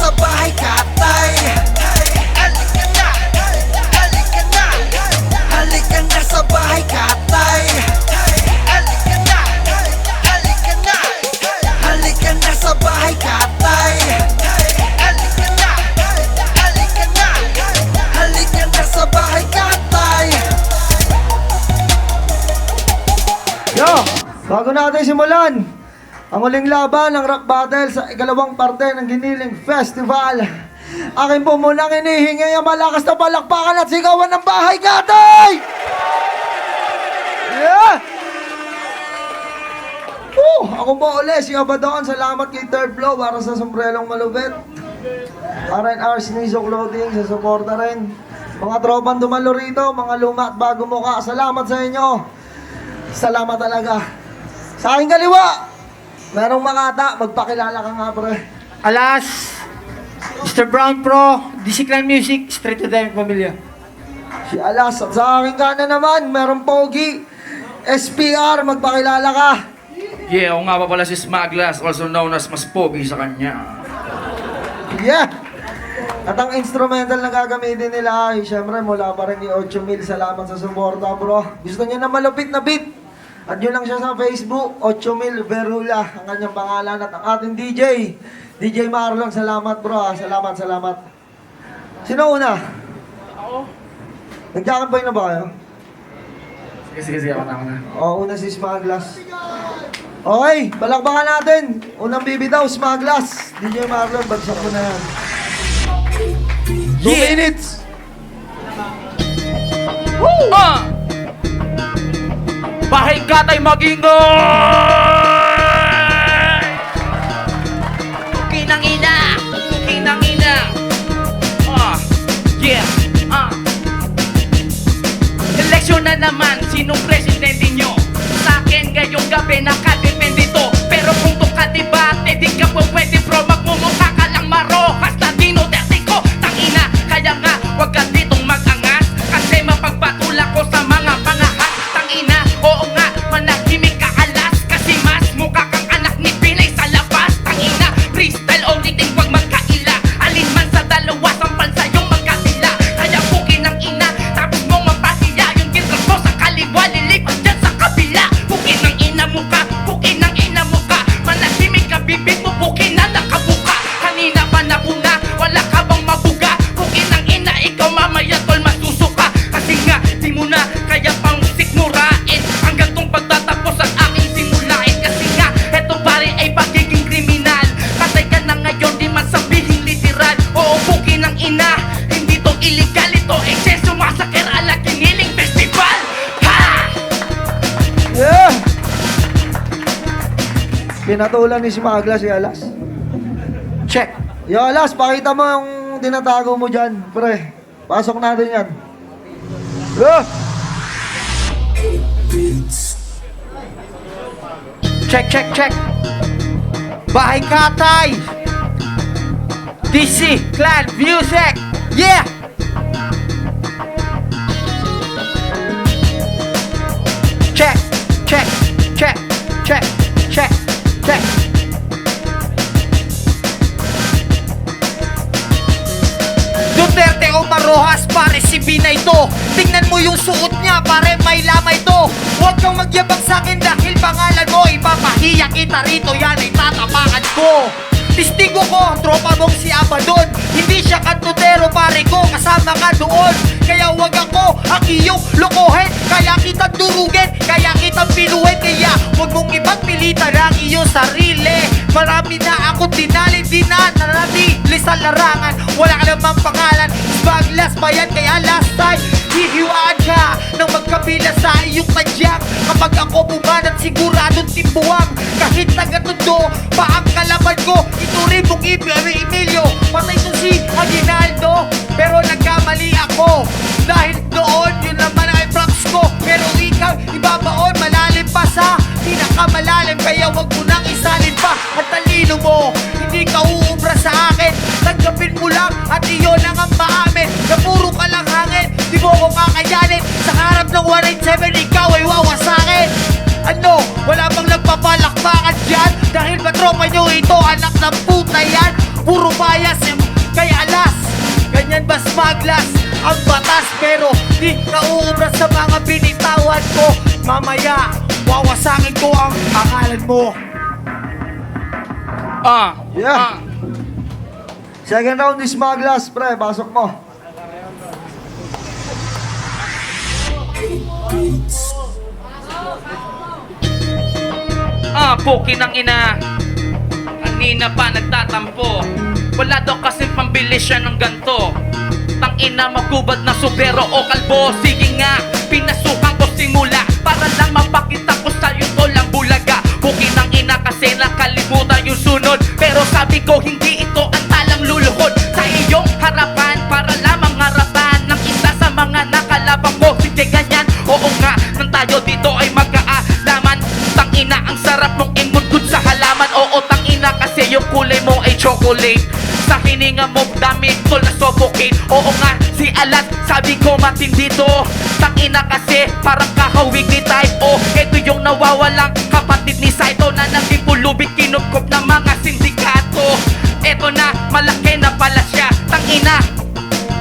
sa bahay katay. Halika na, halika na, halika na sa bahay katay. Halika na, halika na, halika na sa bahay katay. Halika na, halika na, halika na sa bahay katay. Yo, bago natin simulan ang huling laban ng rap battle sa ikalawang parte ng Giniling Festival, akin po munang inihingi ang malakas na palakpakan at sigawan ng bahay katay! Yeah! Ako po ulit, si Abadoon. Salamat kay Third Flow para sa sombrelong malupit. R&R Sneezo Clothing sa suporta rin. Mga tropang dumalo rito, mga luma at bago mukha, salamat sa inyo. Salamat talaga. Sa aking kaliwa, merong makata, magpakilala ka nga pre. Alas, Mr. Brown Pro, DC Clan Music, straight to the pamilya. Si Alas. At sa aking kanan naman, merong Pogi, SPR, magpakilala ka. Yeah, ako nga pa pala si Smaglas, also known as mas pogi sa kanya. Yeah! At ang instrumental na gagamitin nila ay syempre mula pa rin ni 8,000. Salamat sa suporta bro. Gusto niya na malupit na beat. At yun lang siya sa Facebook, 8,000 Verula, ang kanyang pangalan. At ang ating DJ Marlon, salamat bro. Salamat. Sino una? Ako? Nagkakampay na ba kayo? Sige, ako na. O, una si Smaglas. Okay, balakbakan natin. Unang bibitaw, Smaglas. DJ Marlon, bagsak mo na yan. 2 minutes! Woo! Bahay katay magingay! Kinang ina! Kinang ina! Yeah! Eleksyon na naman, sinong presidente nyo? Sa akin ngayong gabi nakadepende to. Pero kung to kadebate, di ka po pwede bro. Magmumukha ka lang marokas na Duterte ko. Tangina, kaya nga wag ka ditong mag-angas. Kasi mapagpatula ko sa mga pangahas. Tangina, oo nga, manahimik ka alas. Kasi mas mukha kang anak ni Pinay sa labas. Tangina, freestyle ulitin wag magkaila. Alin man sa dalawa, sampal sa'yong magkasila. Kaya pukin ng ina, tapos mong mapasiya. Yung ginras mo sa kaliwa, lilipat dyan sa kabila. Pukin ng ina mo ka, pukin ng ina mo ka. Manahimik ka, bibig mo, pukin na nakabuka. Kanina pa napuna, wala ka bang mabuga? Pukin ng ina, ikaw mamaya tol masusuka. Kasi nga, di mo na kaya pang sikmurain. Hanggang tong pagtatapos ang aking simulain. Kasi nga, eto pare ay pagiging kriminal. Patay ka na ngayon, di man sabihin literal. Oo, pukin ng ina, hindi to illegal. Ito exceso massacre ala Giniling Festival. Ha! Yeah! Pinatulan ni Smaglas si Alas. Check. Yo Alas, pakita mo yung tinatago mo dyan, pre. Pasok natin yan. Check. Bahay katay, DC Clan Music. Yeah! Check. Duterte o Marojas, pare si Binay to. Tingnan mo yung suot niya, pare may lamay to. Huwag kang magyabang sa'kin dahil pangalan mo ipapahiya kita rito, yan ay tatapakan ko. Testigo ko, tropa mong si Abadon. Hindi siya kantutero, pare ko, kasama ka doon. Kaya wag ako ang iyong lokohin. Kaya kitang durugin, kaya kitang pinuhin. Kaya wag mong ipagpilitan ang iyong sarili. Marami na ako dinali, di na nanatili sa larangan. Wala ka namang pangalan, Smaglas ba yan? Kaya last time, hihiwaan ka nang magkabila sa iyong tadyang. Kapag ako bumanat, siguradong timbuwang. Kahit taga-tundo pa ang kalaban ko, ituloy mong Emilio, patay to si Aguinaldo. Pero nagkamali ako, dahil doon yun naman ay props ko. Pero ikaw, ibabaon, malalim pa sa pinakamalalim. Kaya wag mo nang isalin pa at talino mo. Hindi ka uubra sa akin, tanggapin mo lang at iyon ang maamin. Na puro ka lang hangin, di mo ko kakayanin. Sa harap ng 187, ikaw ay wawasakin. Ano, wala bang nagpapalakpakan dyan? Dahil ba tropa nyo ito, anak ng puta yan? puro bias kay alas. Ganyan ba smaglas ang batas, pero di nauubra sa mga binitawan ko. Mamaya, wawasakin ko ang pangalan mo. Yeah. Second round is Maglas, pre. Pasok mo. Puki ng ina. Kanina pa nagtatampo. Wala daw kasi pambili siya ng ganto. Tang ina, magubad na supero o kalbo. Sige nga, pinasukan ko simula para lang mapakita ko sa'yo to lang bulaga. Puki ng ina kasi nakalimutan yung sunod. Pero sabi ko hindi ito ang talang luluhod sa iyong harapan para lamang harapan ng isa sa mga nakalabang ko. Hindi ganyan, oo nga, nang tayo dito ay magkaalaman. Tangina, ang sarap mong imungkod sa halaman. Oo, tangina kasi yung kulay mo ay chocolate. Sa hininga mo dami tol na suffocate. Oo nga, si Alat sabi ko matindi to. Tangina kasi parang kahawig ni Type O. Ito yung nawawalang kapatid ni Saito na naging pulubit kinupkop ng mga sindikato. Ito na, malaki na pala siya. Tangina,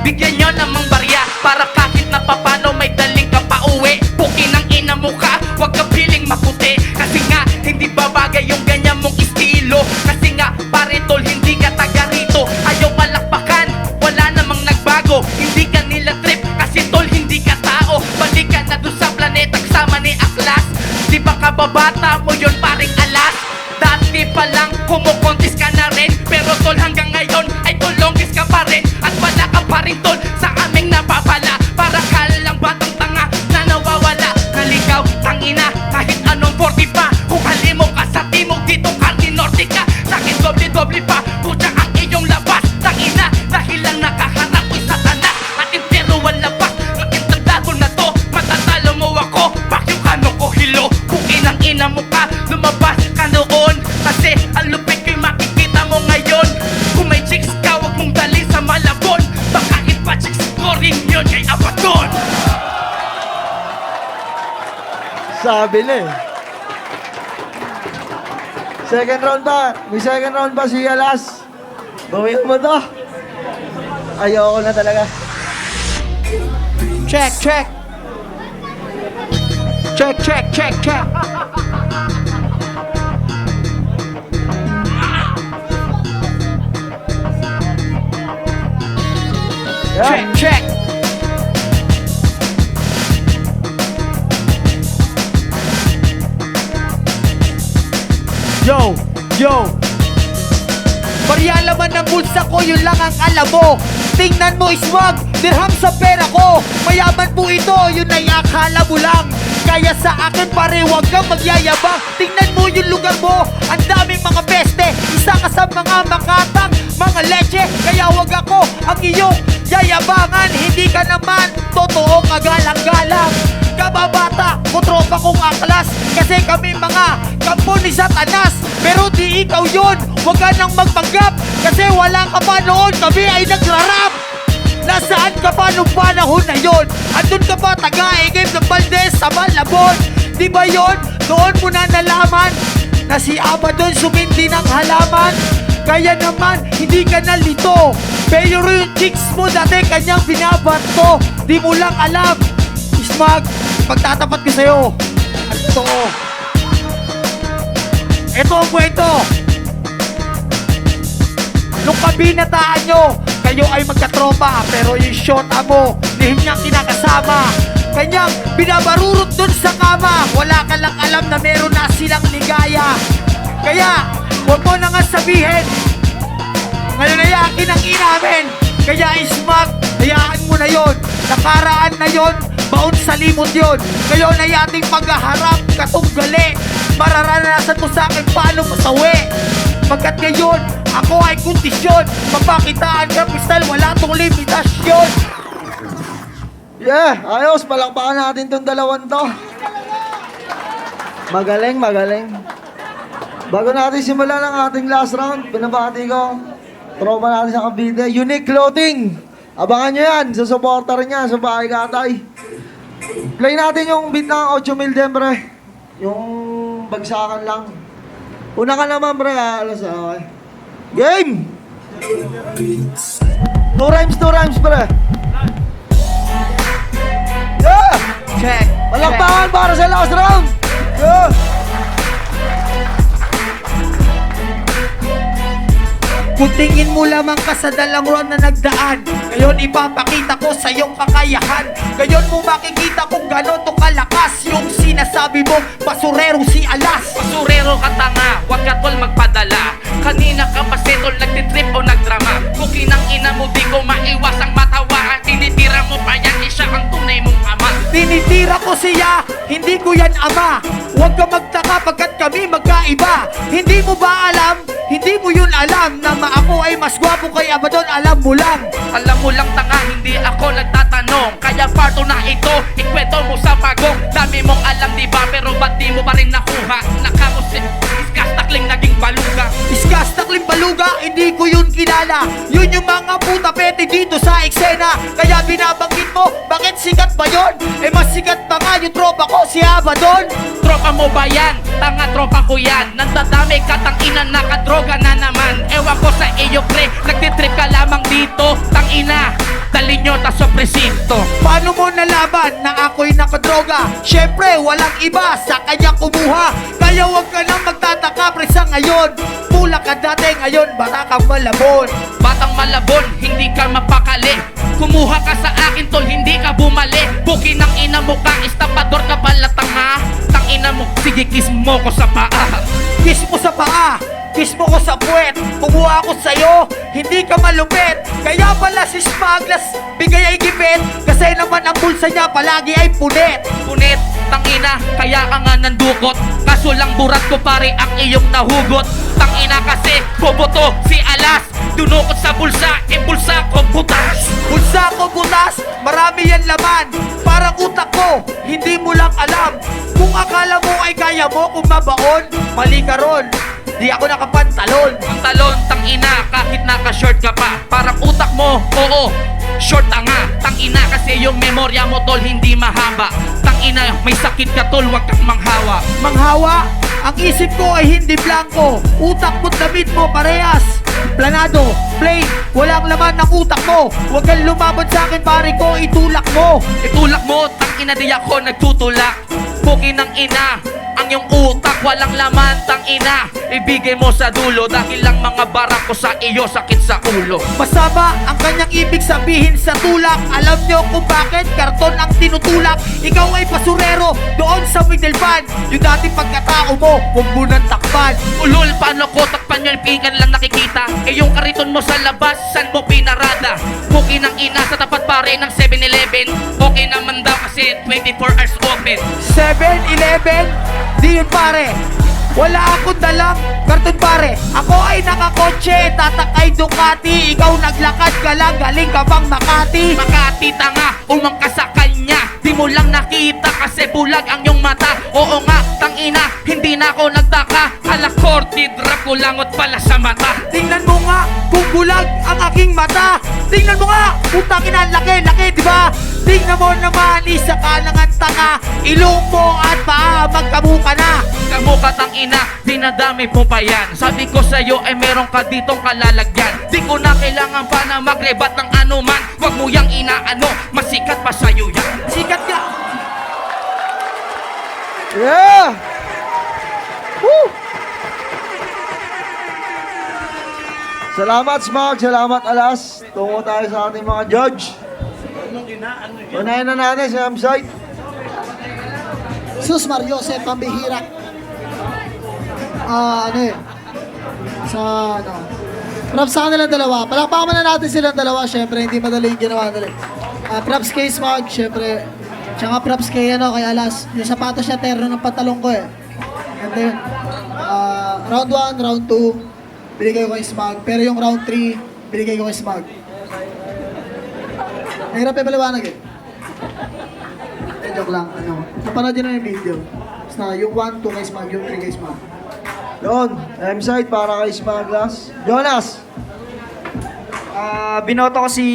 bigyan nyo namang barya para kahit na papano may daling ka pa uwi. Puki ng ina mo ka, wag ka piling maputi. Kasi nga, hindi babagay yung ganyan mong estilo. Kasi nga, pare tol, hindi ka taga rito. Ayaw palakpakan, wala namang nagbago. Hindi ka nila trip, kasi tol, hindi ka tao. Balik ka na dun sa planeta kasama ni Aklas. Di ba kababata mo yun paring alas? Dati pa lang, kumukontis ka na rin. Pero tol, hanggang ngayon ay tulongis ka pa rin. At wala ka pa rin tol sa aming napapala. Para ka lang batang tanga na nawawala. Naligaw, tangina, kahit anong 40 pa. Kung halimo ka sa timog dito, karni norte ka. Sa'kin doble-doble pa, putya ang iyong labas. Tangina, dahil lang nakaharap ko'y satanas. At impero ang labas, ang intagdago na to. Matatalo mo ako, bakyo ka no ko hilo. Pukin ang ina mo ka, lumabas ka noon. Kasi ang lupit ko'y makikita mo ngayon. Kung may chicks ka, wag mong dali sa Malabon. Baka ipa-chicks ko rin yun kay Abaton. Sabi na eh. Second round ba? May second round ba si Alas? Gawin mo to. Ayoko na talaga. Check, check. Check, check, check, check. Yeah. Check, check. Yo, yo. Barya laman ng bulsa ko, yun lang ang alam mo. Tingnan mo, iswag, dirham sa pera ko. Mayaman po ito, yun ay akala mo lang. Kaya sa akin pare, wag kang magyayabang. Tingnan mo yung lugar mo, ang daming mga peste. Isa ka sa mga makatang, mga leche. Kaya wag ako ang iyong yayabangan. Hindi ka naman totoo kagalang-galang. Kababata, kutropa kong Aklas. Kasi kami mga kampo ni Satanas. Pero di ikaw yun, wag ka nang magpanggap. Kasi wala ka pa noon, kami ay nagrarap. Nasaan ka pa nung panahon na yun? Andun ka pa taga-igib ng Valdez sa Malabon. Di ba yun? Noon mo na nalaman na si Abaddon sumindi ng halaman. Kaya naman, hindi ka nalito. Pero yung chicks mo dati kanyang binabato. Di mo lang alam. Ismag, pagtatapat ko sa'yo. Ito ang kwento. Nung kabinataan nyo, kayo ay magkatropa. Pero yung shota mo, lihim niyang kinakasama. Kanyang binabarurot dun sa kama. Wala ka lang alam na meron na silang ligaya. Kaya, huwag mo na nga sabihin, ngayon ay akin ang inamin. Kaya Ismag, hayaan mo na yon. Nakaraan na yon, baon sa limot yon. Ngayon ay ating paghaharap, katunggali. Mararanasan mo sa akin paano masawi. Pagkat ngayon, ako ay kondisyon. Magpakitaan ka, pistal, wala tong limitasyon. Yeah, ayos. Palakpakan natin tong dalawan to. Magaling, magaling. Bago natin simulan ang ating last round, pinabati ko, tropa natin sa Cavite, Unique Clothing. Abangan nyo yan, sa supporter niya, sa bahay katay. Play natin yung beat ng 8,000 din, pre. Yung bagsakan lang. Una ka naman, pre, alas okay. Game! Two rhymes, pre. Yeah! Check. Palakpakan para sa last round! Yeah! Kung tingin mo lamang ka sa dalang round na nagdaan, ngayon ipapakita ko sa iyong kakayahan. Ngayon mo makikita kung gano'n to kalakas yung sinasabi mo, basurero si Alas. Basurero ka tanga, wag ka tol magpadala. Kanina ka pa setol, nagtitrip o nagdrama. Kukinang ina mo di ko maiwasang matawa. Tinitira mo pa yan, siya ang tunay mong ama. Tinitira ko siya, hindi ko yan ama. Huwag ka magtaka pagkat kami magkaiba. Hindi mo ba alam, hindi mo yun alam na ako ay mas gwapo kay Abaddon, alam mo lang. Alam mo lang tanga, hindi ako nagtatanong. Kaya parto na ito, ikwento mo sa pagong. Dami mong alam diba, pero ba't di mo pa rin nakuha? Nakamusin, iskastakling naging baluga. Iskastakling baluga, hindi ko yun kilala. Yun yung mga puta pete dito sa eksena. Kaya binabanggit mo, bakit sikat ba yun? Eh mas sikat pa nga yung tropa ko, si Abaddon. Tropa mo ba yan? Tanga tropa ko yan. Nandadami ka tangina, nakadroga na naman. Ewan ko sa iyo pre, nagtitrip ka lamang dito. Tangina, dali nyo ta sa presinto. Paano mo nalaman na ako'y nakadroga? Syempre, walang iba sa kanya kumuha. Kaya huwag ka nang magtataka pre sa ngayon. Pula ka dati, ngayon baka kang malabon. Batang malabon, hindi ka mapakali. Kumuha ka sa akin tol, hindi ka bumali. Bukin ng ina mo ka, estapador ka pala tanga. Tang ina mo, sige kiss mo ko sa paa. Kiss mo sa paa, kiss mo ko sa puwet. Kumuha ako sa'yo, hindi ka malupit. Kaya pala si Smaglas, bigay ay gipit. Kasi naman ang bulsa niya palagi ay punit. Punit, tangina, kaya ka nga nandukot. Kaso lang burat ko pare ang iyong nahugot. Tangina kasi, boboto si Alas. Dunukot sa bulsa, bulsa ko butas. Bulsa ko butas, marami yan laman. Parang utak ko, hindi mo lang alam. Kung akala mo ay kaya mo kung mabaon, mali ka ron, di ako nakapantalon. Ang talon, tangina, kahit naka-short ka pa. Parang utak mo, oo, short tanga. Tangina kasi yung memorya mo tol, hindi mahaba. Tangina, may sakit ka tol, wag kang manghawa. Manghawa, ang isip ko ay hindi blanco. Utak mo't damit mo parehas planado, plain, walang laman ng utak mo. Huwag kang lumabot sa akin pare ko, itulak mo. Itulak mo, tangina di ako nagtutulak. Pukin ng ina, ang iyong utak walang laman, tangina. Ibigay mo sa dulo dahil lang mga barak ko sa iyo sakit sa ulo. Masama ang kanyang ibig sabihin sa tulak. Alam nyo kung bakit karton ang tinutulak. Ikaw ay basurero doon sa middle fan. Yung dating pagkatao mo, huwag mo nang takpan. Ulol, paano ko takpan yung pikan lang nakikita? Eh yung kariton mo sa labas, san mo pinarada? Pukin ng ina sa tapat pare ng 7-Eleven. Okay naman daw kasi 24 hours open. 7-Eleven, di yun pare. Wala akong dalang karton pare. Ako ay nakakotse, tatakay Ducati. Ikaw naglakad ka lang, galing ka bang Makati? Makati tanga, umang ka sa kanya. Di mo lang nakita kasi bulag ang iyong mata. Oo nga, tangina, hindi na ako nagtaka. Ala korti, drop ko langot pala sa mata. Tingnan mo nga kung bulag ang aking mata. Tingnan mo nga, putang ina, laki, di ba? Tingnan mo naman, isa ka lang ang tanga. Ilong mo at paa, magkamuka na. Kamukha tang ina, dinadami mo pa yan. Sabi ko sa'yo ay meron ka ditong kalalagyan. Di ko na kailangan pa na magrebat ng anuman. Huwag mo yang inaano, masikat pa sa'yo yan. Sikat ka. Yeah! Woo! Salamat Smag, salamat Alas. Tungo tayo sa ating mga judge. Unahin na natin si M-Site. Sus Mariose, pambihira. Props sa kanilang dalawa. Palakpakan muna natin silang dalawa. Syempre, hindi madali yung ginawa nila. Props kay Smog, syempre. Tsaka props kay, kay Alas. Yung sapatos niya, terno ng pantalong ko eh. Ganda yun. Round 1, round 2, binigay ko kay Smog. Pero yung round 3, binigay ko kay Smog. Nahirap yung paliwanag eh. Joke lang, napanood yun na yung video. Basta yung 1, 2 kay Smog, yung 3 kay Smog. Yun, M-Site para kay Smaglas. Jonas! Binoto ko si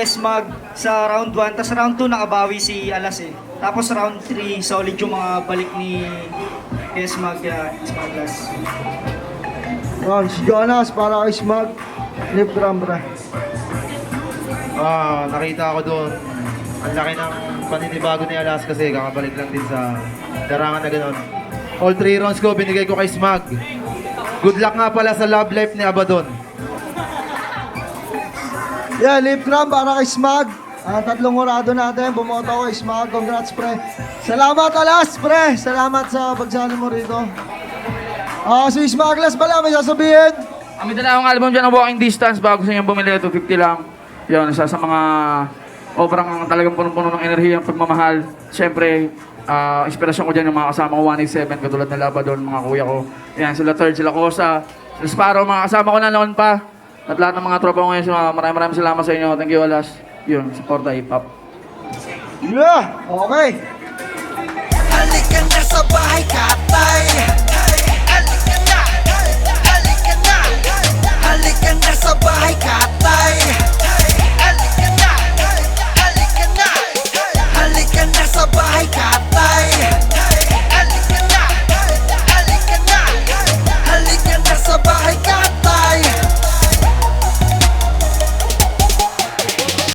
Smag sa round 1, tapos round 2 nakabawi si Alas eh. Tapos round 3, solid yung mga balik ni Smag kaya Smaglas. Yun, si Jonas para kay Smag. Lip gram, pre. Nakita ko doon. Ang laki ng paninibago ni Alas kasi kakabalik lang din sa larangan na gano'n. All 3 rounds ko binigay ko kay Smag. Good luck nga pala sa love life ni Abaddon. Yeah, lip gram para kay Smag. 3 orado natin, bumoto ko kay Smag. Congrats, pre. Salamat, Alas, pre. Salamat sa pagsali mo rito. Si Smaglas pala, may sasabihin. May dala akong album dyan ng Walking Distance bago sa inyo bumili, 250 lang. Yun, isa sa mga obrang talagang punong-puno ng enerhiya ang pagmamahal. Siyempre, inspirasyon ko dyan yung mga kasama ko 187, katulad ng Labadon, mga kuya ko. Yan, sila Third, sila Kosa, sila Sparrow, mga kasama ko na noon pa. At lahat ng mga tropa ko ngayon, maraming salamat sa inyo. Thank you, Alas. Yun, supporta hip-hop. Yeah, okay. Halika na sa bahay, katay